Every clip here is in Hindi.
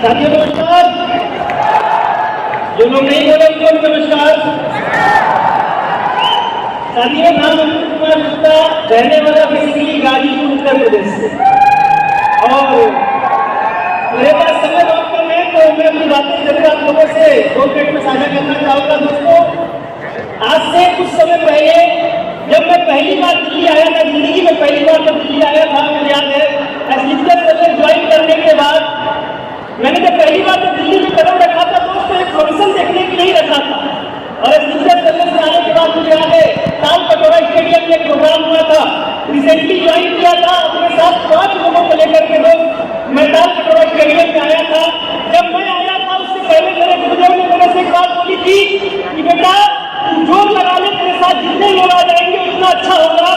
साथियों नमस्कार। जो लोग नहीं बोले उनको भी नमस्कार। साथियों, नाम अमित कुमार गुप्ता, रहने वाला बेसिकली गाजीपुर उत्तर प्रदेश से, और मेरे पास समय बात करने हैं तो मैं अपनी बातें जरूर आप लोगों से 2 मिनट में साझा करना चाहूँगा। दोस्तों, आज से कुछ समय पहले जब मैं पहली बार दिल्ली आया था, जिंदगी में पहली बार जब दिल्ली आया था, मुझे याद है एसलिस्टर सर्विस ज्वाइन करने के बाद मैंने जब पहली बार जब दिल्ली में कदम रखा था दोस्तों, एक फंक्शन देखने के लिए रखा था। और एसलिस्टर सर्विस में आने के बाद मुझे याद है ताल कटोरा स्टेडियम में एक प्रोग्राम हुआ था, रिसेंटली ज्वाइन किया था अपने साथ 5 लोगों को लेकर के। दोस्त, मैं ताल कटोरा स्टेडियम में आया था। जब मैं आया था उससे पहले मेरे गुरुदेव ने मेरे से एक बात बोली थी कि बेटा जोर लगा ले, तेरे साथ जितने लोग आ जाएंगे उतना अच्छा होगा,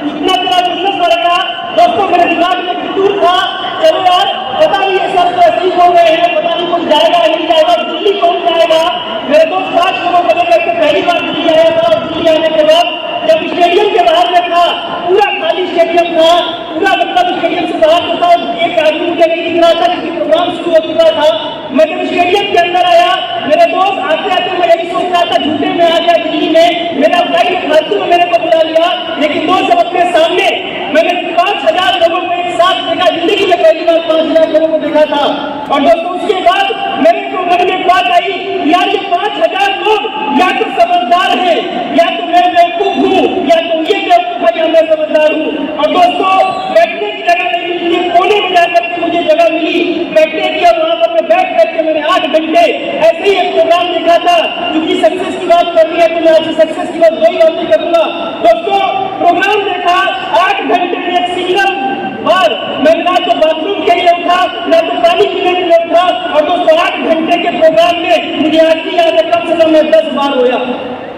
उतना तेरा बिजनेस बढ़ेगा। दोस्तों, मेरे दिमाग में फितूर था, चलो यार पता नहीं ये सब तो ऐसे ही हो गए हैं, पता नहीं कुछ जाएगा नहीं जाएगा, दिल्ली कौन जाएगा। मेरे दोस्त 5 लोगों को लेकर के पहली बार दिल्ली आया था, और दिल्ली आने के बाद जब स्टेडियम के बाहर में था, पूरा खाली स्टेडियम था, पूरा मतलब स्टेडियम से बाहर में था, एक आदमी मुझे नहीं दिख रहा था क्योंकि प्रोग्राम शुरू हो चुका था। मैं जब स्टेडियम के अंदर आया, मेरे दोस्त आते आते मैं यही सोच रहा था झूठे में आ गया दिल्ली में, मेरा भाई ने फालतू में मेरे को बुला लिया। लेकिन दोस्त, जब अपने सामने मैंने 5000 लोगों को एक साथ देखा, जिंदगी में पहली बार 5000 लोगों को देखा था। और दोस्तों, उसके बाद मेरे को मन में बात आई, यार ये 5000 लोग या तो समझदार है, या तो मैं बेवकूफ हूँ, या तो ये बेवकूफ है या मैं समझदार हूँ। और दोस्तों, बैठने की जगह नहीं मिली, कोने में जाकर के मुझे जगह मिली बैठने की, और वहां पर मैं बैठ करके मैंने 8 घंटे ऐसे ही एक प्रोग्राम देखा था। क्योंकि सक्सेस की बात करनी है तो मैं आपसे सक्सेस की बात 2 ही बातें करूंगा। दोस्तों, प्रोग्राम देखा 8 घंटे में एक सिंगल बार मैं ना तो बाथरूम के लिए उठा, ना तो पानी पीने के लिए उठा। और दोस्तों, 8 घंटे के प्रोग्राम में मुझे आज की याद है कम से कम 10 बार होया।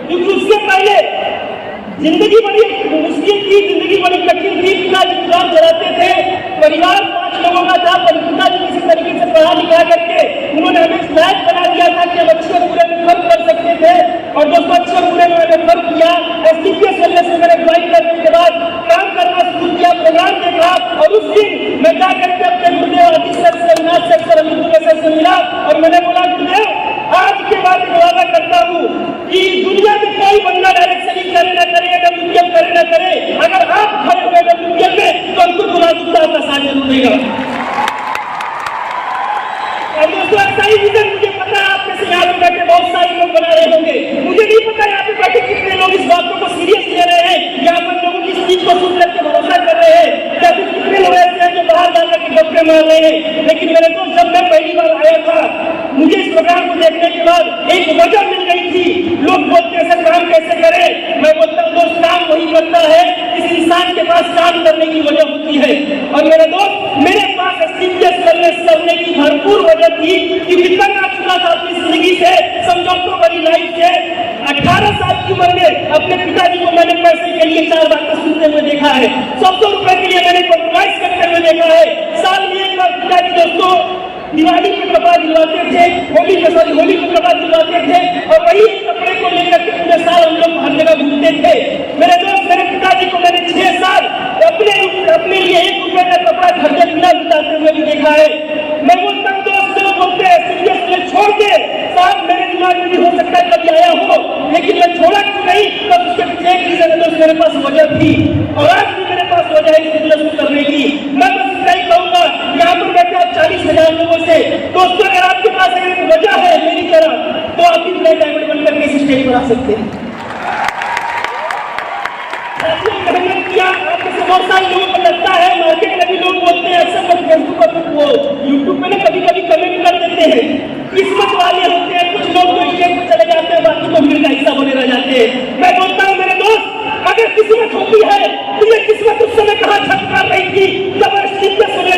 क्योंकि उससे पहले जिंदगी बड़ी मुश्किल थी, जिंदगी बड़ी कठिन थी। पिताजी दुकान चलाते थे, परिवार 5 लोगों का था, पर पिताजी किसी तरीके से पढ़ा लिखा करके उन्होंने हमें लायक बना दिया था कि हम अच्छे बुरे में फर्क कर सकते थे। और दोस्तों, अच्छे बुरे में मैंने फर्क किया। एसटीपीएस वेलनेस में मैंने ज्वाइन करने के बाद काम करना शुरू किया, प्रोग्राम देखा, और उस दिन मैं जा करके अपने गुरुदेव आदित्य सर से, अविनाश सर, अमित सर से मिला, और मैंने बोला गुरुदेव, आज के बाद वादा करता हूँ कि दुनिया में कोई बंदा डायरेक्शन करे ना करे, डब्ल्यूपीएम करे ना करे, अगर आप खड़े हुए डब्ल्यूपीएम में तो अंकुर कुमार गुप्ता आपका साथ जरूर देगा। और दोस्तों, ऐसा ही विजन मुझे पता है आप में से यहाँ पे बैठे बहुत सारे लोग बना रहे होंगे। मुझे नहीं पता यहाँ पे बैठे कितने लोग इस बातों को सीरियस ले रहे हैं, यहाँ पर लोगों की चीज को सुन करके भरोसा कर रहे हैं, या फिर कितने लोग ऐसे हैं जो बाहर जाकर के गप्पे मार रहे हैं। लेकिन मेरे दोस्त, जब मैं पहली बार आया था, मुझे इस प्रोग्राम को देखने के बाद एक वजह मिल गई थी। लोग बोलते हैं सर काम कैसे करें, मैं बोलता हूँ दोस्त काम वही करता है इस इंसान के पास काम करने की वजह होती है। और मेरे दोस्त, मेरे पास एसटीपीएस करने की भरपूर वजह थी कि वितरण आ चुका था अपनी जिंदगी से, समझौतों भरी लाइफ से। 18 साल की उम्र में अपने पिताजी को मैंने पैसे के लिए 4 बातें सुनते हुए देखा है, 100 रुपए के लिए मैंने कॉम्प्रोमाइज करते हुए देखा है। साल में एक बार पिताजी दोस्तों दिवाली पे कपड़ा दिलवाते थे, होली पे कपड़ा दिलवाते थे, और वही कपड़े को लेकर के पूरे साल हम लोग हर जगह घूमते थे। मेरे दोस्त, मेरे पिताजी को मैंने 6 साल अपने लिए 1 रुपए का कपड़ा खरीदे बिना बिताते हुए भी देखा है। मैं बोलता हूँ दोस्त, जो बोलते हैं सीरियस छोड़ दे, साहब मेरे दिमाग में भी हो सकता है कभी आया हो, लेकिन मैं छोड़ा क्यों नहीं, तब उसके पीछे एक रीजन है दोस्त, मेरे पास वजह थी, और आज भी मेरे पास वजह है इस बिजनेस को करने की। मैं बस इतना ही कहूंगा, यहाँ पर बैठे आप 40,000 लोगों से, दोस्तों अगर आपके पास एक वजह है मेरी तरह, तो आप भी ब्लैक डायमंड बनकर के इस स्टेज पर आ सकते हैं। मेहनत किया, आप में से बहुत सारे लोगों को लगता है, मार्केट में भी लोग बोलते हैं अक्सर फेसबुक पर वो यूट्यूब में ना कभी कभी कमेंट कर देते हैं, किस्मत वाले होते हैं कुछ लोग तो स्टेज पर चले जाते हैं, बाकी तो भीड़ का हिस्सा बने रह जाते हैं। मैं बोलता हूँ मेरे दोस्त, अगर किस्मत होती है तो ये किस्मत उस समय कहाँ छटकार रही थी, जब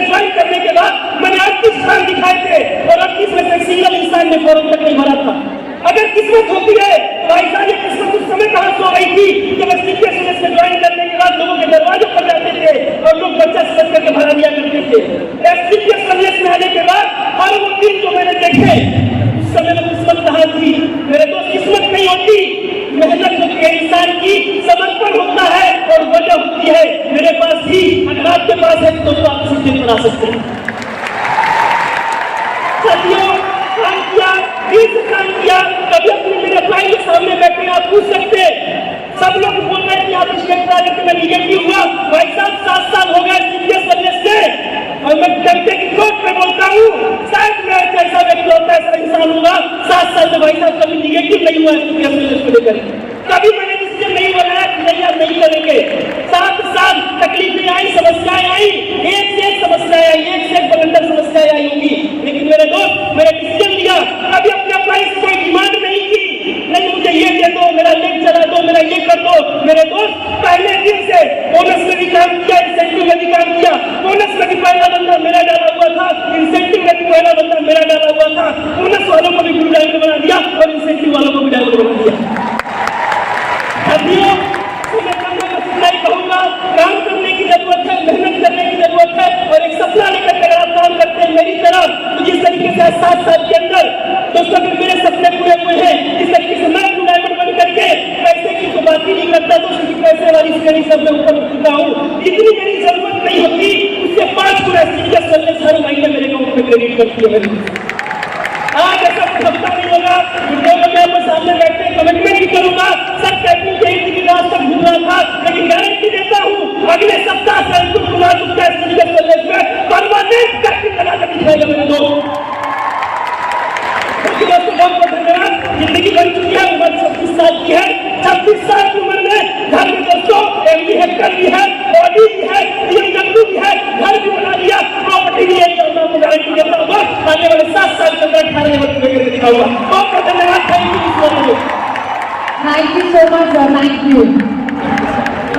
ज्वाइन करने के बाद मैंने 38 स्थान दिखाए थे, और 38 में से सिंगल इंसान ने फॉर्म तक नहीं भरा था। अगर किस्मत होती है तो ऐसा ये किस्मत उस समय कहाँ सो रही थी, जब एसटीपीएस में ज्वाइन करने के बाद लोगों के दरवाजे पर जाते थे और लोग बच्चा समझ करके भरा दिया करते थे। एसटीपीएस में आने के बाद हर वो दिन जो मैंने देखे, उस समय में किस्मत कहाँ थी। मेरे दोस्त, किस्मत नहीं होती, मेहनत होती है इंसान की, समर्पण होता है, और वजह होती है। मेरे पास ही, अगर आपके पास है तो आप इसे बना सकते हैं। साथियों काम किया, दिल से काम किया। कभी अपने मेरे भाई के सामने बैठे आप पूछ सकते, सब लोग बोल रहे हैं कि आप स्टेट प्राइवेट में निगेटिव हुआ। भाई साहब 7 साल हो गए सीपीएस बनने से, और मैं जनता की कोर्ट में बोलता हूँ, शायद मैं ऐसा व्यक्ति होता है, ऐसा इंसान होगा 7 साल में भाई साहब कभी निगेटिव नहीं हुआ सीपीएस को लेकर। कभी मैंने डिसीजन नहीं बनाया कि नहीं आप नहीं करेंगे। 7 साल तकलीफें आई, समस्याएं आई, एक से एक समस्याएं आई, एक से एक बलंदर समस्याएं आई होंगी, लेकिन मेरे दोस्त मैंने डिसीजन लिया। कभी अपने भाई से कोई डिमांड नहीं की, नहीं मुझे ये दे दो, मेरा लेग चला दो, मेरा ये कर दो। मेरे दोस्त पहले दिन से बोनस में भी काम किया, इंसेंटिव में भी काम किया। बोनस में भी पहला बंदा मेरा डाला हुआ था, इंसेंटिव में भी पहला बंदा मेरा डाला हुआ था। बोनस वालों को भी ड्राइवर बना दिया और इंसेंटिव वालों को भी ड्राइवर बना दिया। साथियों मैं इतना ही कहूंगा, काम करने की जरूरत है, मेहनत करने की जरूरत है, और एक सपना लेकर अगर आप काम करते हैं मेरी तरह, तो जिस तरीके से 7 साल के अंदर दोस्तों अगर मेरे सपने पूरे हुए हैं, जिस तरीके से मैं डायमंड बन करके पैसे की तो बात ही नहीं करता, तो उसकी पैसे वाली श्रेणी सब में ऊपर उठ चुका हूँ। इतनी मेरी जरूरत नहीं होती, उससे 5 गुना सीपीएस चलने हर महीने मेरे अकाउंट में क्रेडिट करती है मेरी। आज ऐसा सपना नहीं होगा, मैं आपके सामने बैठे कमिटमेंट भी करूंगा। सर कैप्टन के एक दिन रात तक घूम रहा था, लेकिन गारंटी देता हूं अगले सप्ताह से अंकुर कुमार गुप्ता सीपीएस कॉलेज में परमानेंट कैप्टन लगा कर दिखाएगा मेरे दोस्त। दोस्तों बहुत बहुत धन्यवाद। जिंदगी बन चुकी है, उम्र 26 साल की है। 26 साल की उम्र में घर में दोस्तों एमडी हेक्टर भी है, बॉडी भी है, BMW भी है, घर भी बना लिया, प्रॉपर्टी भी है। मैं आपको गारंटी देता हूँ आने वाले 7 साल के अंदर 18 वर्ष में दिखाऊंगा। बहुत बहुत धन्यवाद। Thank you so much sir, thank you.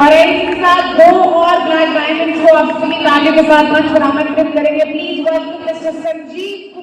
और इसके साथ 2 और ब्लैक डायमंड्स को आप स्क्रीन आगे के साथ मंच पर आमंत्रित करेंगे। Please welcome mister Sanjeev.